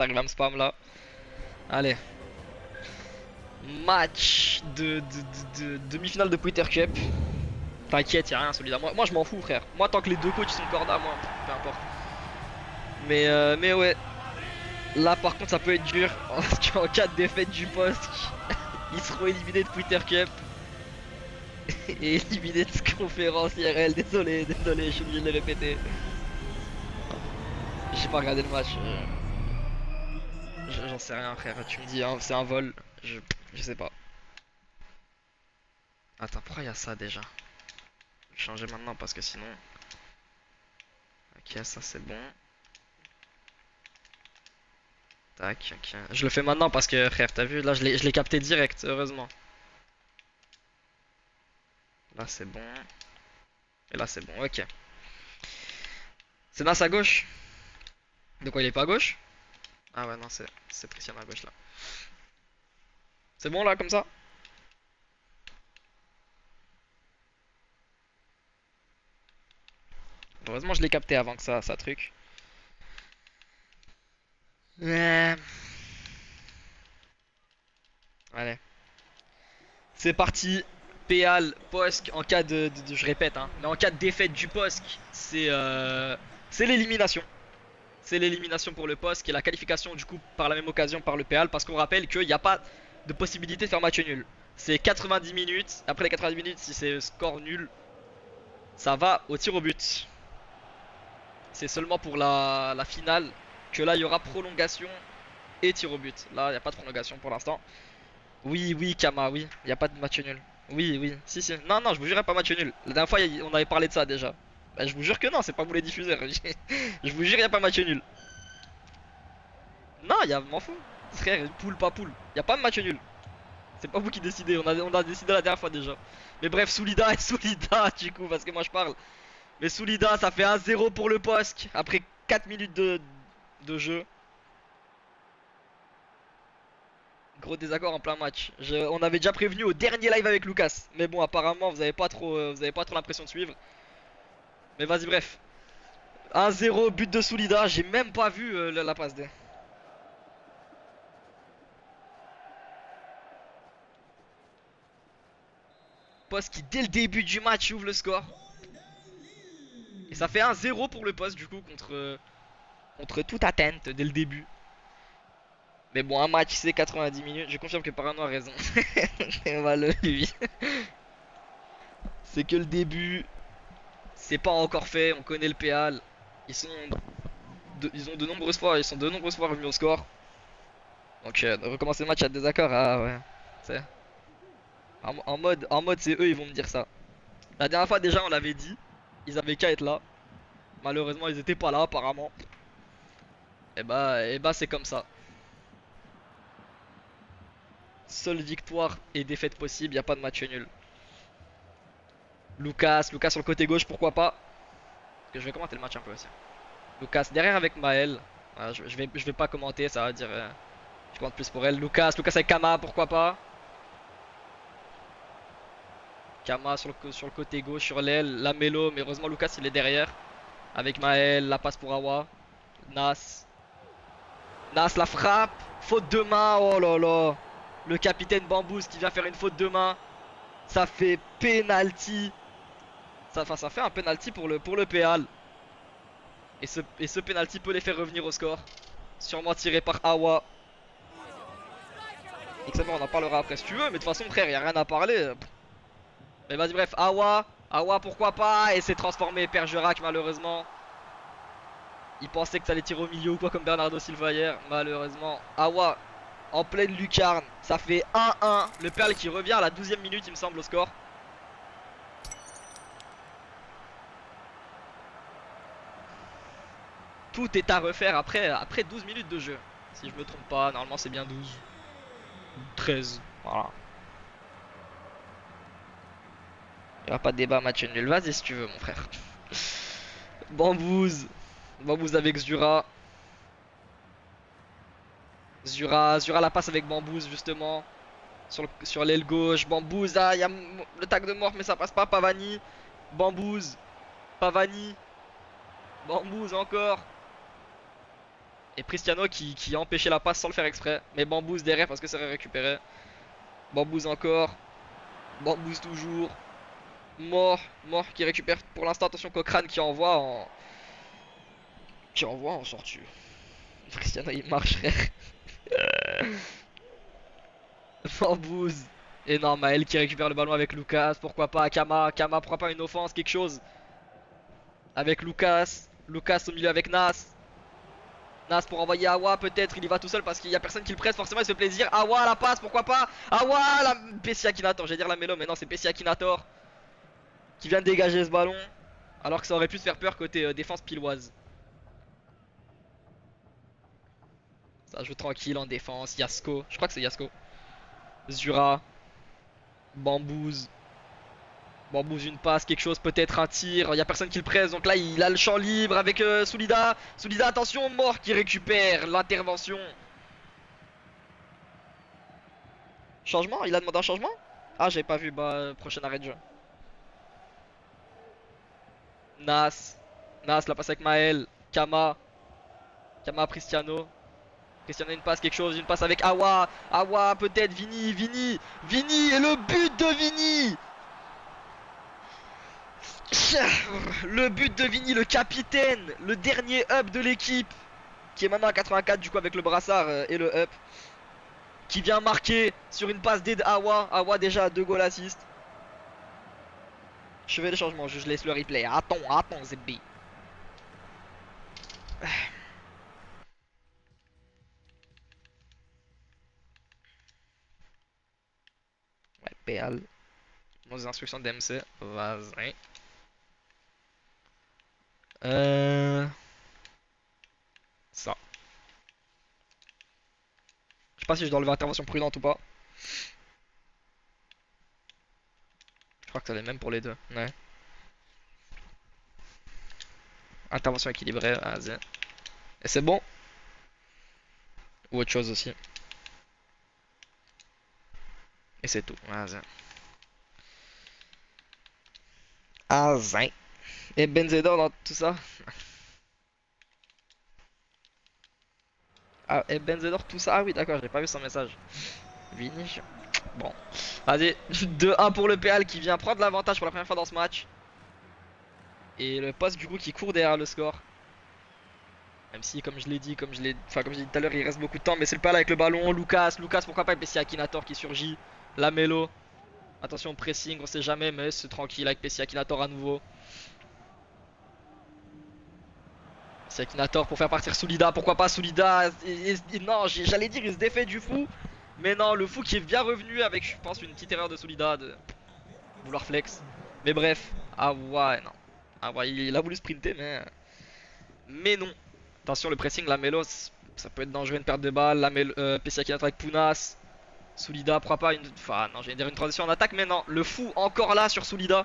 J'arrive à me spam là. Allez. Match de demi-finale de Twitter Cup. T'inquiète, y'a rien celui-là. Moi je m'en fous, frère. Moi, tant que les deux coachs sont corda, moi, peu importe. Mais ouais. Là, par contre, ça peut être dur. En cas de défaite du poste, ils seront éliminés de Twitter Cup. Et éliminés de conférence IRL. Désolé, je suis obligé de le répéter. J'ai pas regardé le match. J'en sais rien, frère. Tu me dis, hein, c'est un vol. Je sais pas. Attends, pourquoi il y a ça déjà? Je vais changer maintenant parce que sinon. Ok, ça c'est bon. Tac, ok. Je le fais maintenant parce que, frère, t'as vu, là je l'ai capté direct, heureusement. Là c'est bon. Et là c'est bon, ok. C'est Nas à gauche. De quoi il est pas à gauche? Ah ouais, non, c'est Tristian à gauche là. C'est bon là, comme ça? Heureusement, je l'ai capté avant que ça truc. Ouais. Allez. C'est parti. Péal, Posk, en cas je répète, hein, mais en cas de défaite du Posk, c'est l'élimination. C'est l'élimination pour le poste et la qualification du coup par la même occasion par le PAL parce qu'on rappelle qu'il n'y a pas de possibilité de faire match nul. C'est 90 minutes, après les 90 minutes si c'est score nul, ça va au tir au but. C'est seulement pour la finale que là il y aura prolongation et tir au but. Là il n'y a pas de prolongation pour l'instant. Oui, oui Kama, oui, il n'y a pas de match nul. Oui, oui, si, si. Non, non, je vous jure, il n'y a pas match nul. La dernière fois on avait parlé de ça déjà. Bah, je vous jure que non, c'est pas vous les diffuseurs. Je vous jure, il n'y a pas match nul. Non, m'en fous. Frère, poule, pas poule. Y a pas de match nul. C'est pas vous qui décidez, on a décidé la dernière fois déjà. Mais bref, Soulida et Soulida du coup, parce que moi je parle. Mais Soulida, ça fait 1-0 pour le POSC après 4 minutes de jeu. Gros désaccord en plein match. On avait déjà prévenu au dernier live avec Lucas. Mais bon, apparemment, vous avez pas trop l'impression de suivre. Mais vas-y, bref. 1-0, but de Soulida. J'ai même pas vu la passe D. Poste qui dès le début du match ouvre le score. Et ça fait 1-0 pour le poste du coup contre toute attente dès le début. Mais bon, un match c'est 90 minutes. Je confirme que Parano a raison. On va le lui. C'est que le début. C'est pas encore fait. On connaît le PAL. Ils ont de nombreuses fois. Ils sont de nombreuses fois revenus au score. Donc recommencer le match à désaccord. Ah ouais. C'est en mode c'est eux ils vont me dire ça. La dernière fois déjà on l'avait dit. Ils avaient qu'à être là. Malheureusement ils étaient pas là apparemment. Et bah c'est comme ça. Seule victoire et défaite possible, y a pas de match nul. Lucas sur le côté gauche, pourquoi pas. Parce que je vais commenter le match un peu aussi. Lucas derrière avec Maël. Voilà, je vais pas commenter, ça va dire. Je commente plus pour elle. Lucas avec Kama, pourquoi pas. Kama sur le côté gauche, sur l'aile. Lamelo, mais heureusement Lucas il est derrière. Avec Maël, la passe pour Awa. Nas. Nas la frappe. Faute de main, oh là là. Le capitaine Bambous qui vient faire une faute de main. Ça fait penalty. Ça fait un penalty pour le PAL. Et ce penalty peut les faire revenir au score. Sûrement tiré par Awa. Excellent, on en parlera après si tu veux. Mais de toute façon, frère, y a rien à parler. Mais vas-y, bref, Awa, pourquoi pas. Et c'est transformé Perjurac, malheureusement. Il pensait que ça allait tirer au milieu ou quoi, comme Bernardo Silva hier. Malheureusement, Awa en pleine lucarne. Ça fait 1-1. Le PAL qui revient à la 12e minute, il me semble, au score. Tout est à refaire après 12 minutes de jeu. Si je me trompe pas, normalement c'est bien 12. 13. Voilà. Il n'y aura pas de débat, match nul. Vas-y si tu veux, mon frère. Bambouze. Bambouze avec Zura. Zura la passe avec Bambouze, justement. Sur l'aile gauche. Bambouze, ah, il y a le tag de mort, mais ça passe pas. Pavani. Bambouze. Pavani. Bambouze encore. Et Cristiano qui a empêché la passe sans le faire exprès. Mais Bambouz derrière parce que ça aurait récupéré. Bambouz encore. Bambouz toujours. Mort qui récupère pour l'instant. Attention Cochrane qui envoie en sortie. Cristiano il marche frère. Bambouz. Et non, Maël qui récupère le ballon avec Lucas. Pourquoi pas Kama. Kama, pourquoi pas une offense, quelque chose. Avec Lucas. Lucas au milieu avec Nas. Nas pour envoyer Awa peut-être. Il y va tout seul parce qu'il y a personne qui le presse. Forcément il se fait plaisir. Awa la passe, pourquoi pas. Awa la Pessia Akinator. J'allais dire la mélo mais non c'est Pessia Akinator. Qui vient de dégager ce ballon. Alors que ça aurait pu se faire peur côté défense piloise. Ça joue tranquille en défense. Yasko. Je crois que c'est Yasko. Zura. Bambouz. Bambouz une passe, quelque chose, peut-être un tir. Il n'y a personne qui le presse. Donc là, il a le champ libre avec Soulida. Soulida, attention, Mort qui récupère l'intervention. Changement? Il a demandé un changement? Ah, j'ai pas vu. Bah, prochain arrêt de jeu. Nas. Nas, la passe avec Maël. Kama. Kama, Cristiano. Cristiano, une passe, quelque chose. Une passe avec Awa. Awa, peut-être. Vini. Vini. Et le but de Vini. Le but de Vini, le capitaine, le dernier up de l'équipe, qui est maintenant à 84 du coup avec le brassard et le up, qui vient marquer sur une passe d'aide Awa. Awa déjà à 2 goals assist. Je fais les changements, je laisse le replay. Attends ZB. Ouais, PL. Nos instructions d'MC. Vas-y. Ça. Je sais pas si je dois enlever intervention prudente ou pas. Je crois que ça l'est même pour les deux. Ouais. Intervention équilibrée, vas-y. Et c'est bon. Ou autre chose aussi. Et c'est tout, vas-y. Vas-y. Et Benzedor dans tout ça. Ah, et Benzedor tout ça. Ah oui, d'accord, j'ai pas vu son message. Vini. Bon. Vas-y, 2-1 pour le PL qui vient prendre l'avantage pour la première fois dans ce match. Et le poste du coup qui court derrière le score. Même si comme je l'ai dit, comme j'ai dit tout à l'heure, il reste beaucoup de temps. Mais c'est le PL avec le ballon. Lucas, pourquoi pas Pessia Akinator qui surgit. La mélo. Attention au pressing, on sait jamais, mais c'est tranquille avec Pessia Akinator à nouveau. C'est Akinator pour faire partir Soulida, pourquoi pas Soulida. Non, j'allais dire il se défait du fou. Mais non, le fou qui est bien revenu avec, je pense, une petite erreur de Soulida de vouloir flex. Mais bref, ah ouais, non. Ah ouais, il a voulu sprinter, mais non. Attention, le pressing, la mélo, ça peut être dangereux, une perte de balle. Pessia Akinator avec Pounas. Soulida, pourquoi pas une. Enfin, non, j'allais dire une transition en attaque, mais non. Le fou encore là sur Soulida.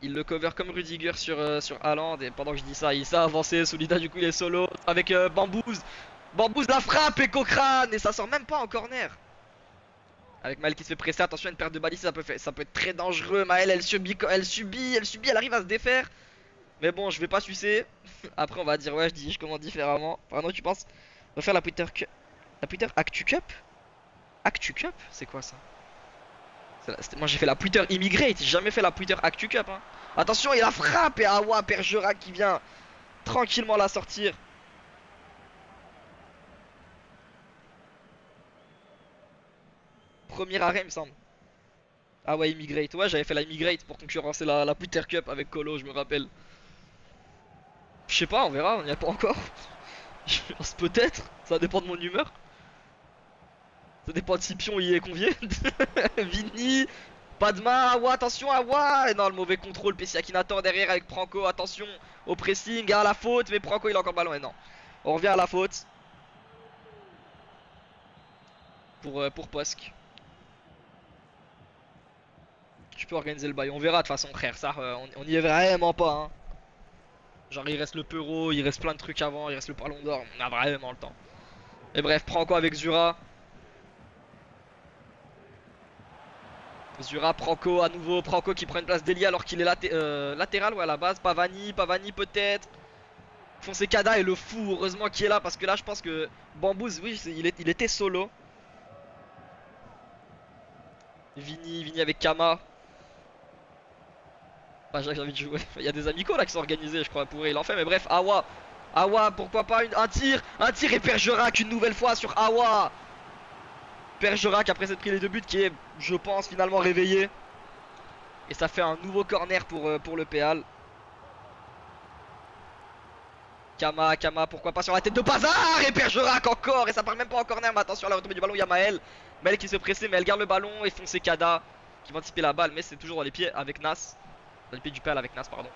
Il le cover comme Rudiger sur Haaland. Et pendant que je dis ça, il s'est avancé. Soulida, du coup, il est solo avec Bambouz. Bambouz la frappe et Cochrane. Et ça sort même pas en corner. Avec Maël qui se fait presser. Attention, une perte de balle ici, ça peut être très dangereux. Maël, elle subit, elle arrive à se défaire. Mais bon, je vais pas sucer. Après, on va dire, ouais, je commande différemment. Pardon, tu penses on va faire la Twitter Actu Cup. Actu Cup, c'est quoi ça? Moi j'ai fait la Twitter Immigrate, j'ai jamais fait la Twitter Actu Cup hein. Attention, il a frappé et Awa Bergerac qui vient tranquillement la sortir. Premier arrêt il me semble. Ah ouais, Immigrate, ouais j'avais fait la Immigrate pour concurrencer la Twitter Cup avec Colo, je me rappelle. Je sais pas, on verra, on n'y a pas encore. Je pense peut-être, ça dépend de mon humeur. Ça dépend de si Pion y est convié. Vini, Padma, Awa, attention Awa. Et non, le mauvais contrôle, Pessia Akinator derrière avec Franco, attention au pressing, à la faute, mais Franco il a encore le ballon et non. On revient à la faute. Pour Posk. Tu peux organiser le bail, on verra de toute façon frère, ça on y est vraiment pas hein. Genre il reste le Peuro, il reste plein de trucs avant, il reste le Ballon d'Or, on a vraiment le temps. Et bref, Franco avec Zura. Zura, Franco à nouveau, Franco qui prend une place d'Elia alors qu'il est latéral ou à la base. Pavani peut-être. Fonseca et le fou, heureusement qui est là parce que là je pense que Bambouz, oui, il était solo. Vini avec Kama. Pas Jacques, j'ai envie de jouer. Il y a des amicaux là qui sont organisés, je crois, pour il en fait. Mais bref, Awa. Awa, pourquoi pas un tir. Un tir et Bergerac une nouvelle fois sur Awa. Bergerac après s'être pris les 2 buts qui est, je pense, finalement réveillé. Et ça fait un nouveau corner pour le Péal. Kama, pourquoi pas sur la tête de Pazar. Et Bergerac encore. Et ça part même pas en corner, mais attention à la retombée du ballon, il y a Maël. Maël qui se pressait, mais elle garde le ballon. Et Fonseca qui va anticiper la balle, mais c'est toujours dans les pieds avec Nas. Dans les pieds du Péal avec Nas, pardon.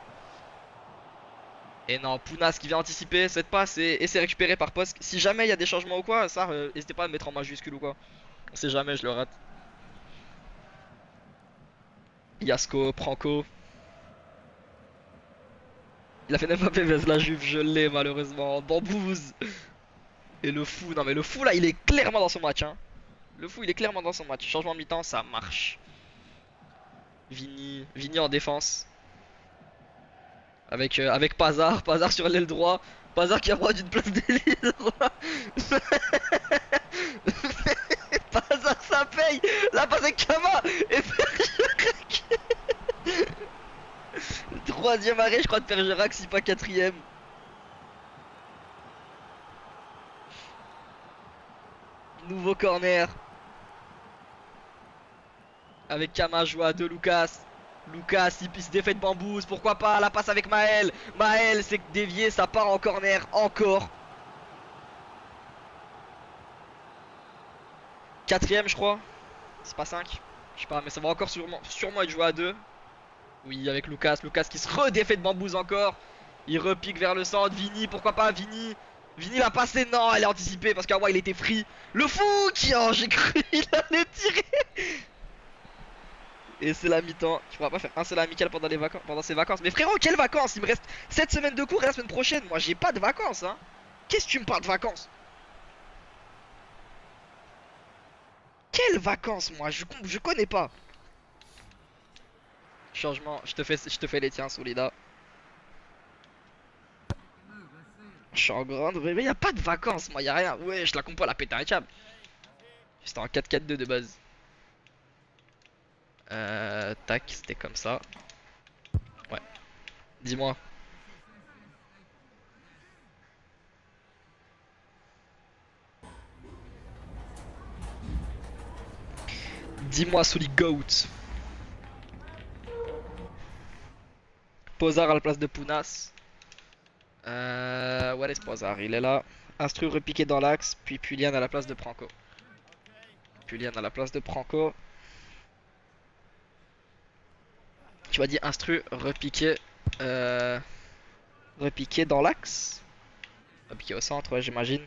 Et non, Pounas qui vient anticiper cette passe et c'est récupéré par Posk. Si jamais il y a des changements ou quoi, ça, n'hésitez pas à me mettre en majuscule ou quoi. On sait jamais, je le rate. Yasko, Franco. Il a fait Mbappé vs la Juve, je l'ai malheureusement. Bambouze. Et le fou, non mais le fou là, il est clairement dans son match. Hein. Le fou, il est clairement dans son match. Changement de mi-temps, ça marche. Vini en défense. Avec Pazar sur l'aile droit. Pazar qui a droit d'une place d'élite. Pazar ça paye. La passe avec Kama et Bergerac. Troisième arrêt je crois de Bergerac, si pas quatrième. Nouveau corner. Avec Kama joué à 2 Lucas. Lucas, il se défait de Bambouz, pourquoi pas, la passe avec Maël. Maël, c'est dévié, ça part en corner, encore. Quatrième, je crois. C'est pas 5. Je sais pas, mais ça va encore sûrement être joué à 2. Oui, avec Lucas. Lucas qui se redéfait de Bambouz encore. Il repique vers le centre. Vini, pourquoi pas, Vini. Vini l'a passé, non, elle est anticipée parce qu'Awa il était free. Le fou qui, oh, j'ai cru, il allait tirer. Et c'est la mi-temps. Tu pourras pas faire un seul amical pendant ces vacances. Mais frérot, quelles vacances? Il me reste 7 semaines de cours et la semaine prochaine. Moi, j'ai pas de vacances, hein. Qu'est-ce que tu me parles de vacances? Quelles vacances, moi? Je connais pas. Changement, je te fais les tiens, Solida. Je suis en grande, mais y a pas de vacances, moi, y a rien. Ouais, je la compo la péter un câble. C'était en 4-4-2 de base. Tac, c'était comme ça. Ouais. Dis-moi. Dis-moi, Sully Goat. Pozar à la place de Pounas. Où est Pozar? Il est là. Instru repiqué dans l'axe, puis Pulian à la place de Franco. Pulian à la place de Franco. Tu m'as dit instru repiqué. Repiqué dans l'axe. Repiqué au centre, ouais, j'imagine.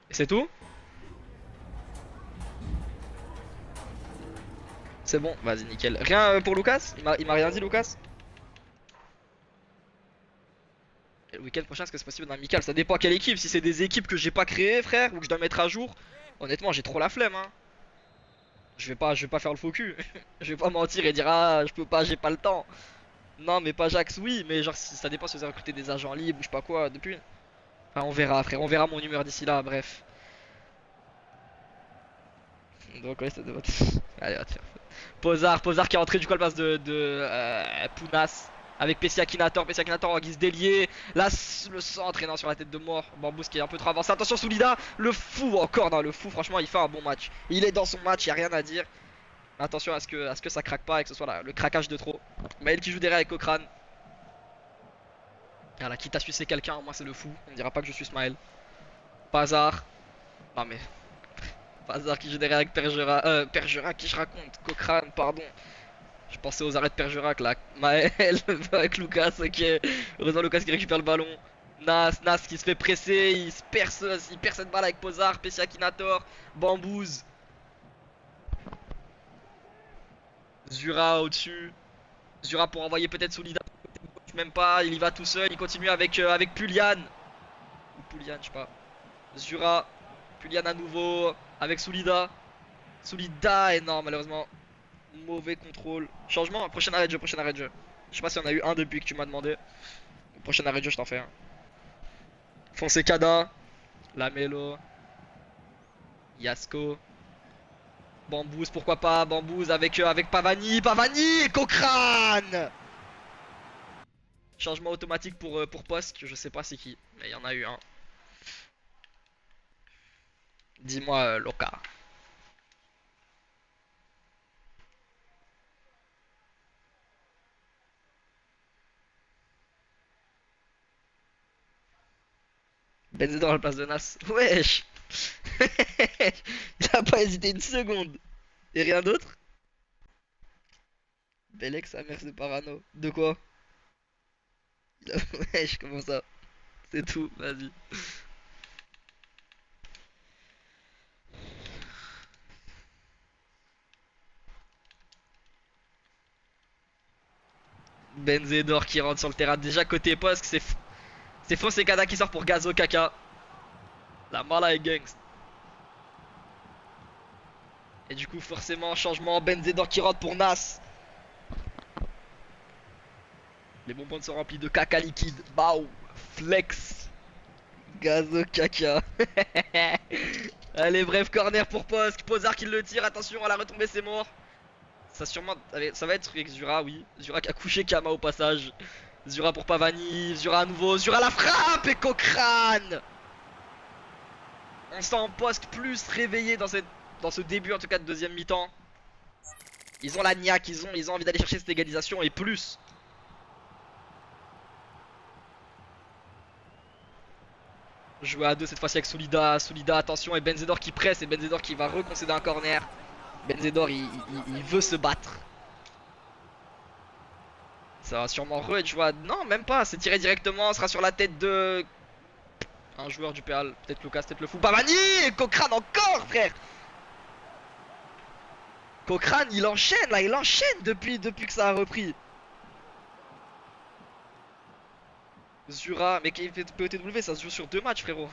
Et c'est tout? C'est bon, vas-y, nickel. Rien pour Lucas? Il m'a rien dit, Lucas? Et le week-end prochain, est-ce que c'est possible d'un amical? Ça dépend à quelle équipe. Si c'est des équipes que j'ai pas créées, frère, ou que je dois mettre à jour, honnêtement, j'ai trop la flemme, hein. Je vais pas faire le faux cul. Je vais pas mentir et dire ah, je peux pas, j'ai pas le temps. Non, mais pas Jax, oui, mais genre si ça dépend si vous avez recruté des agents libres ou je sais pas quoi depuis. Enfin, on verra, frère, on verra mon humeur d'ici là, bref. Donc, ouais, ça devrait... Allez, va te faire. Pozar qui est entré du coup à la place de Pounas. Avec Pessia Kinator en guise d'ailier. Là, le centre est sur la tête de mort. Bambous qui est un peu trop avancé. Attention, Soulida, le fou encore. Non, le fou, franchement, il fait un bon match. Il est dans son match, il n'y a rien à dire. Attention à ce que ça craque pas et que ce soit là, le craquage de trop. Maël qui joue derrière avec Cochrane. Voilà, quitte à sucer quelqu'un, moi c'est le fou. On dira pas que je suis Maël. Pazar. Non mais. Pazar qui joue derrière avec Pergerac, qui je raconte. Cochrane, pardon. Je pensais aux arrêts de Pergerac là. Maël avec Lucas, ok. Heureusement Lucas qui récupère le ballon. Nas qui se fait presser, il perd cette balle avec Pozar, Pessia Kinator, Bambouz. Zura au-dessus. Zura pour envoyer peut-être Solida. Même pas, il y va tout seul, il continue avec Pulian. Ou Pulian, je sais pas. Zura, Pulian à nouveau, avec Solida. Solida, énorme malheureusement. Mauvais contrôle. Changement, prochain arrêt de jeu. Je sais pas si on a eu un depuis que tu m'as demandé. Prochain arrêt de jeu, je t'en fais un. Fonseca, Lamelo, Yasko, Bambouz, pourquoi pas, Bambouz avec Pavani, Pavani et Cochrane. Changement automatique pour Posk, je sais pas c'est qui, mais il y en a eu un. Dis-moi Loka. Benzedor à la place de Nas. Wesh. Il a pas hésité une seconde. Et rien d'autre? Belek, sa mère, c'est parano. De quoi? Wesh, comment ça? C'est tout, vas-y. Benzedor qui rentre sur le terrain. Déjà côté poste, c'est Fonseca qui sort pour Gazo Kaka. La mala est gangst. Et du coup, forcément, changement. Benzedor qui rentre pour Nas. Les bonbons sont remplis de caca liquide. Bao. Flex. Gazo Kaka. Allez, bref, corner pour Posk. Pozar qui le tire. Attention à la retombée, c'est mort. Ça sûrement, ça va être avec Zura, oui. Zura qui a couché Kama au passage. Zura pour Pavani, Zura à nouveau, Zura la frappe et Cochrane. On sent Posk plus réveillé dans ce début en tout cas de deuxième mi-temps. Ils ont la niaque, ils ont envie d'aller chercher cette égalisation et plus. Jouer à deux cette fois-ci avec Solida, Solida attention et Benzedor qui presse et Benzedor qui va reconcéder un corner. Benzedor il veut se battre. Ça va sûrement être joué. Non, même pas. C'est tiré directement. Ce sera sur la tête de un joueur du PAL. Peut-être Lucas, peut-être le fou. Pavani et Cochrane encore, frère. Cochrane, il enchaîne là. Il enchaîne depuis que ça a repris. Zura, mais qui fait POTW, ça se joue sur 2 matchs, frérot.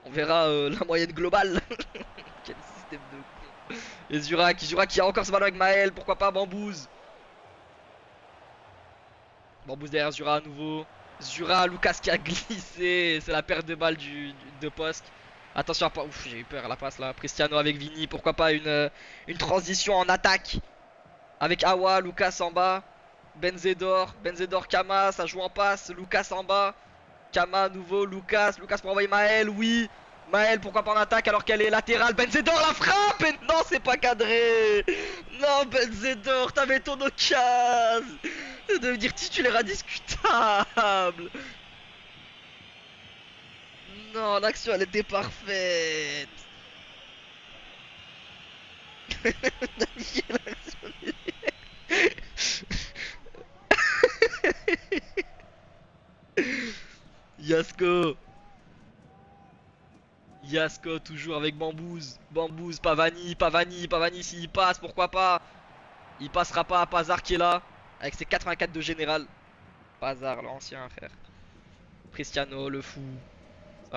On verra la moyenne globale. Quel système de con. Et Zura qui a encore ce ballon avec Maël. Pourquoi pas Bambouz. Bambouz derrière Zura à nouveau. Zura, Lucas qui a glissé. C'est la perte de balle de Posk. Attention à pas. Ouf, j'ai eu peur à la passe là. Cristiano avec Vini. Pourquoi pas une transition en attaque. Avec Awa, Lucas en bas. Benzedor, Kama. Ça joue en passe. Lucas en bas. Kama à nouveau. Lucas pour envoyer Maël. Oui. Maël, pourquoi pas en attaque alors qu'elle est latérale. Benzedor la frappe. Et non, c'est pas cadré. Non, Benzedor, t'avais ton occasion de devenir titulaire indiscutable. Non, l'action elle était parfaite. Yasko. Yasko toujours avec Bambouz. Bambouz, Pavani s'il passe, pourquoi pas. Il passera pas à Pazar qui est là. Avec ses 84 de général. Pazar, l'ancien frère. Cristiano, le fou.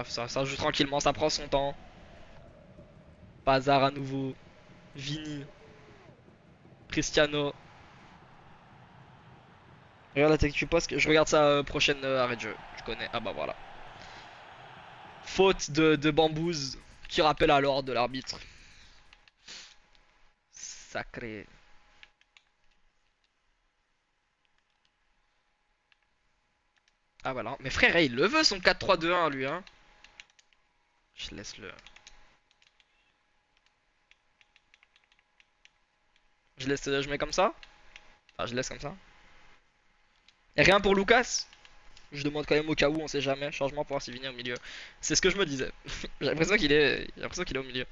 Ça joue tranquillement, ça prend son temps. Pazar à nouveau. Vini. Cristiano. Regarde la technique du poste. Je regarde ça prochaine arrêt de jeu. Je connais. Ah bah voilà. Faute de Bambouz. Qui rappelle à l'ordre de l'arbitre. Sacré. Ah voilà. Mais frère, il le veut son 4-3-2-1 lui hein. Je laisse le. Je mets comme ça. Ah, je laisse comme ça. Et rien pour Lucas. Je demande quand même au cas où, on sait jamais. Changement pour voir s'il vient au milieu. C'est ce que je me disais. J'ai l'impression qu'il est au milieu.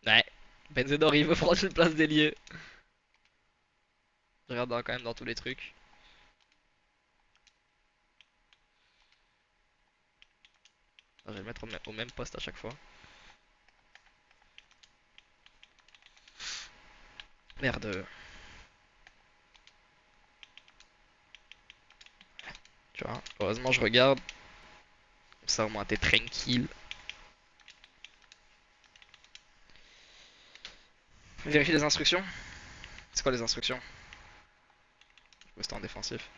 Ouais. Benzedor il veut prendre une place d'ailier. Je regarde quand même dans tous les trucs. Je vais le mettre au même poste à chaque fois. Merde. Tu vois, heureusement je regarde. Ça au moins t'es tranquille. Vérifie les instructions. C'est quoi les instructions? C'était en défensif.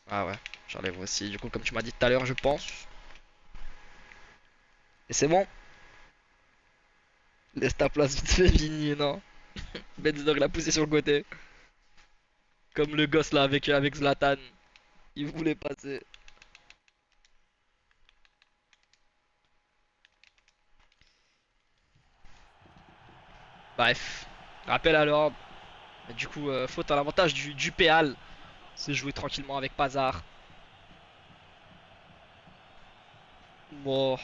Ah ouais. J'enlève aussi, du coup, comme tu m'as dit tout à l'heure, je pense. Et c'est bon. Laisse ta place vite fait, Vini, non. Benzor, il a poussé sur le côté. Comme le gosse là avec Zlatan. Il voulait passer. Bref. Rappel à l'ordre. Du coup, faute à l'avantage du Péal. Se jouer tranquillement avec Pazar. Bon.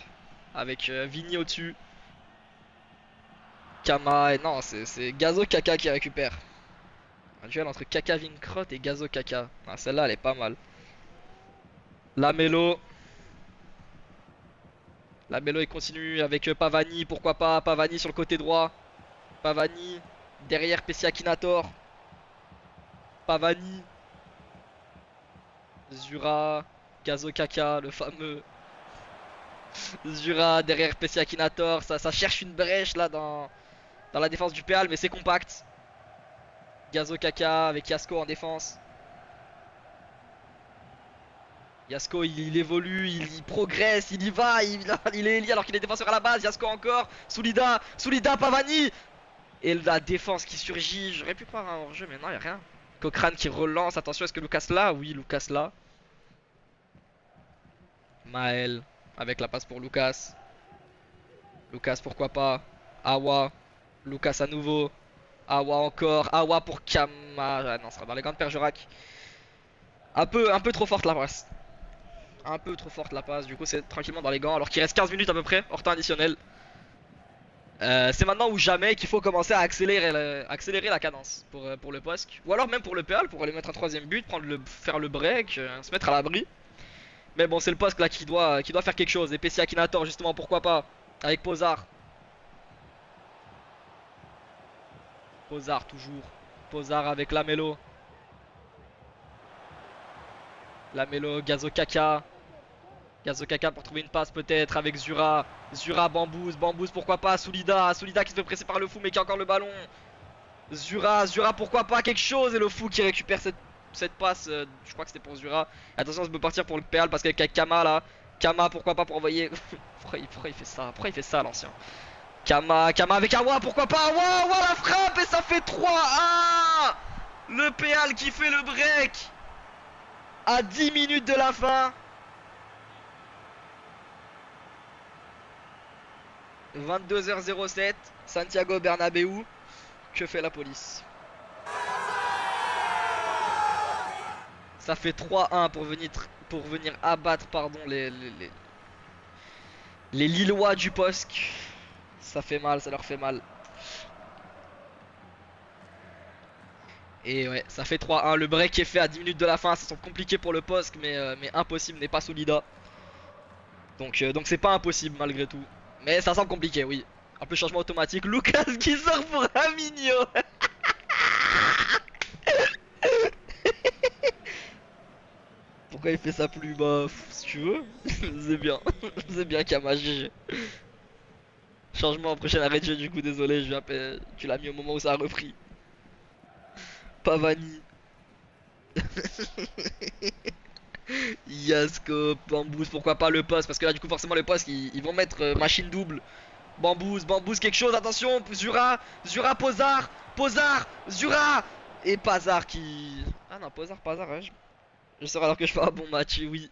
Avec Vini au-dessus. Kama. Et non, c'est Gazo Kaka qui récupère. Un duel entre Kaka Vinkrot et Gazo Kaka. Ah, celle-là, elle est pas mal. Lamelo. Lamelo il continue avec Pavani. Pourquoi pas Pavani sur le côté droit. Pavani. Derrière Pessia Akinator. Pavani. Zura. Gazo Kaka, le fameux. Zura derrière Pessia Akinator. Ça cherche une brèche là dans la défense du Péal, mais c'est compact. Gazo Kaka avec Yasko en défense. Yasko il évolue, il progresse, il y va, il est lié alors qu'il est défenseur à la base. Yasko encore, Soulida, Pavani. Et la défense qui surgit, j'aurais pu croire un hors-jeu mais non, y a rien. Cochrane qui relance, attention, est-ce que Lucas là? Oui, Lucas là. Maël avec la passe pour Lucas. Lucas pourquoi pas. Awa, Lucas à nouveau. Awa encore, Awa pour Kama. Ah non, ça sera dans les gants de Perjurac. Un peu trop forte la passe. Un peu trop forte la passe, du coup c'est tranquillement dans les gants alors qu'il reste 15 minutes à peu près, hors temps additionnel. C'est maintenant ou jamais qu'il faut commencer à accélérer la cadence pour le POSC. Ou alors même pour le PAL, pour aller mettre un troisième but, faire le break, se mettre à l'abri. Mais bon, c'est le POSC là qui doit faire quelque chose. Et Pessia Akinator justement, pourquoi pas, avec Pozar. Pozar toujours. Pozar avec Lamelo. Lamelo, Gazo Kaka. Gazo Kaka pour trouver une passe peut-être avec Zura. Zura, Bambouz pourquoi pas. Soulida qui se fait presser par le fou mais qui a encore le ballon. Zura pourquoi pas quelque chose. Et le fou qui récupère cette passe. Je crois que c'était pour Zura. Attention, ça peut partir pour le Péal parce qu'avec Kama là. Kama pourquoi pas pour envoyer. pourquoi il fait ça? Pourquoi il fait ça l'ancien? Kama avec Awa, pourquoi pas. Awa la frappe et ça fait 3-1. Le Péal qui fait le break à 10 minutes de la fin. 22h07, Santiago Bernabéu. Que fait la police? Ça fait 3-1 pour venir abattre pardon, les Lillois du POSC. Ça fait mal, ça leur fait mal. Et ouais, ça fait 3-1. Le break est fait à 10 minutes de la fin. Ça semble compliqué pour le POSC, mais impossible n'est pas Solida. Donc c'est pas impossible malgré tout. Mais ça semble compliqué, oui. Un peu changement automatique. Lucas qui sort pour Amigno. Pourquoi il fait ça plus bas? Si tu veux. C'est bien. C'est bien Kama, GG. Changement au prochain arrêt de jeu, du coup, désolé. Tu l'as mis au moment où ça a repris. Pavani. Yasko, Bambouz, pourquoi pas le poste? Parce que là, du coup, forcément, le poste, ils vont mettre machine double. Bambouz, quelque chose, attention. Zura, Pozar, Zura. Et Pazar qui. Ah non, Pozar, ouais. Je sors alors que je fais un bon match, oui.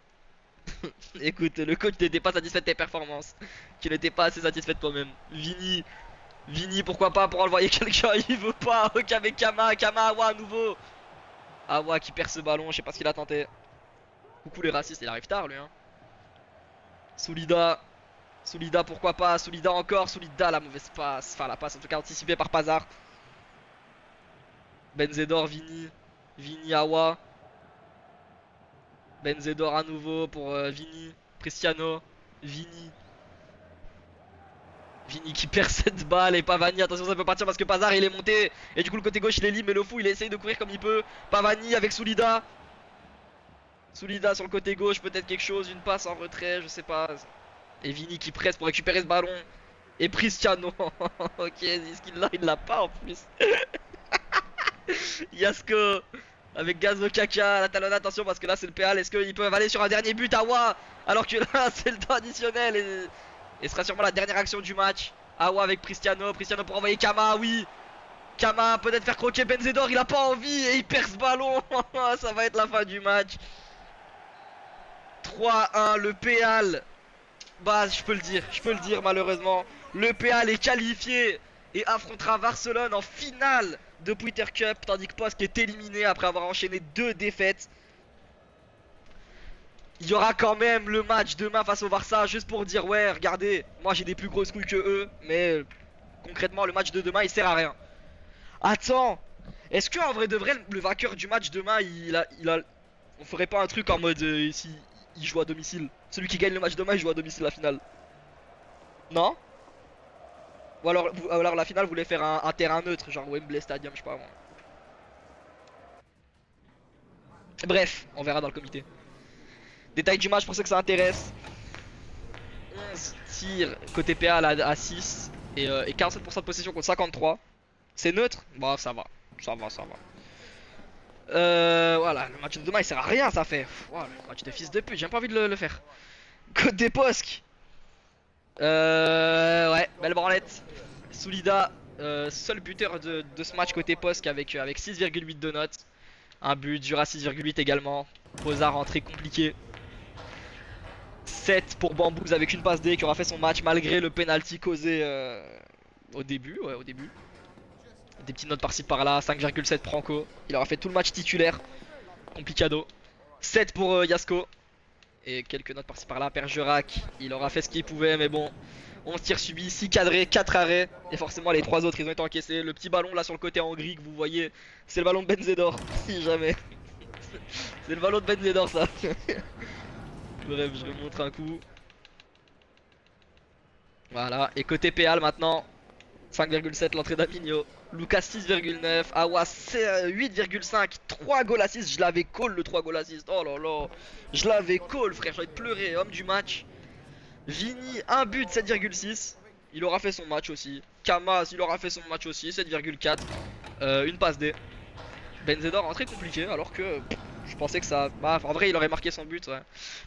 Écoute, le coach n'était pas satisfait de tes performances. Tu n'étais pas assez satisfait de toi-même. Vini, pourquoi pas pour envoyer quelqu'un? Il veut pas. Ok, avec Kama, Awa à nouveau. Awa qui perd ce ballon, je sais pas ce qu'il a tenté. Coucou les racistes, il arrive tard lui hein. Soulida, pourquoi pas. Soulida encore, la mauvaise passe. Enfin la passe en tout cas anticipée par Pazar. Benzedor, Vini Awa. Benzedor à nouveau pour Vini. Cristiano, Vini qui perd cette balle et Pavani, attention ça peut partir parce que Pazar il est monté. Et du coup le côté gauche il est libre mais le fou il essaye de courir comme il peut. Pavani avec Soulida sur le côté gauche, peut-être quelque chose, une passe en retrait, je sais pas. Et Vini qui presse pour récupérer ce ballon. Et Cristiano. Ok, est-ce qu'il l'a? Il l'a pas en plus. Yasko. Avec Gazo Kaka, la talonne, attention parce que là c'est le PL. Est-ce qu'ils peuvent aller sur un dernier but Awa? Alors que là c'est le temps additionnel et ce sera sûrement la dernière action du match. Awa avec Cristiano, Cristiano pour envoyer Kama, oui. Kama peut-être faire croquer Benzedor, il a pas envie et il perd ce ballon. Ça va être la fin du match. 3-1, le PL. Bah je peux le dire malheureusement. Le PL est qualifié et affrontera Barcelone en finale de Twitter Cup, tandis que Posk est éliminé après avoir enchaîné 2 défaites. Il y aura quand même le match demain face au Barça, juste pour dire ouais regardez, moi j'ai des plus grosses couilles que eux, mais concrètement le match de demain il sert à rien. Attends, est-ce que en vrai de vrai le vainqueur du match demain on ferait pas un truc en mode si il joue à domicile, celui qui gagne le match demain il joue à domicile la finale? Non? Ou alors la finale voulait faire un terrain neutre, genre Wembley Stadium, je sais pas moi. Bref, on verra dans le comité. Détail du match pour ceux que ça intéresse. 11 tirs côté PA à 6 et 47% de possession contre 53. C'est neutre? Bon, ça va. Ça va, ça va. Voilà, le match de demain il sert à rien, ça fait. Wow, le match de fils de pute, j'ai pas envie de le faire. Côté Posk. Ouais, belle branlette. Soulida, seul buteur de ce match côté Posk avec 6,8 de notes. Un but, Jura 6,8 également. Posa rentrée compliquée. 7 pour Bambouz avec une passe D qui aura fait son match malgré le penalty causé au début, ouais, au début. Des petites notes par-ci par-là, 5,7 Franco. Il aura fait tout le match titulaire. Complicado. 7 pour Yasko. Et quelques notes par-ci par-là. Bergerac, il aura fait ce qu'il pouvait, mais bon. 11 tirs subis, 6 cadrés, 4 arrêts. Et forcément, les 3 autres, ils ont été encaissés. Le petit ballon là sur le côté en gris que vous voyez, c'est le ballon de Benzedor. Si jamais. C'est le ballon de Benzedor, ça. Bref, je remonte un coup. Voilà. Et côté PL maintenant, 5,7 l'entrée d'Amigno. Lucas 6,9. Awa 8,5. 3 goals assist. Je l'avais call le 3 goals assist. Oh là là. Je l'avais call, frère. J'ai envie de pleurer. Homme du match. Vini, un but, 7,6. Il aura fait son match aussi. Kamas, il aura fait son match aussi, 7,4. Une passe D. Benzedor rentré compliqué alors que je pensais que ça. Bah, en vrai, il aurait marqué son but. Ouais.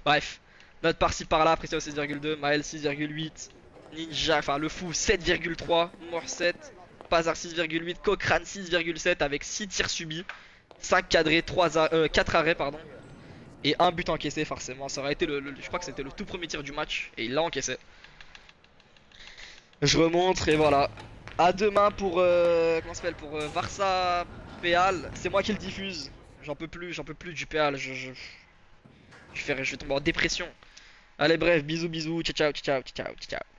Bref. Note par-ci par-là. Pression 6,2. Maël 6,8. Ninja, enfin le fou 7,3. Mort 7. Pazar 6,8. Cochrane 6,7 avec 6 tirs subis. 5 cadrés, 4 arrêts, pardon. Et un but encaissé forcément. Ça aurait été je crois que c'était le tout premier tir du match. Et il l'a encaissé. Je remonte et voilà. À demain pour comment ça s'appelle, pour Barça Péal. C'est moi qui le diffuse. J'en peux plus du Péal. Je vais tomber en dépression. Allez bref, bisous bisous, ciao ciao ciao ciao ciao ciao.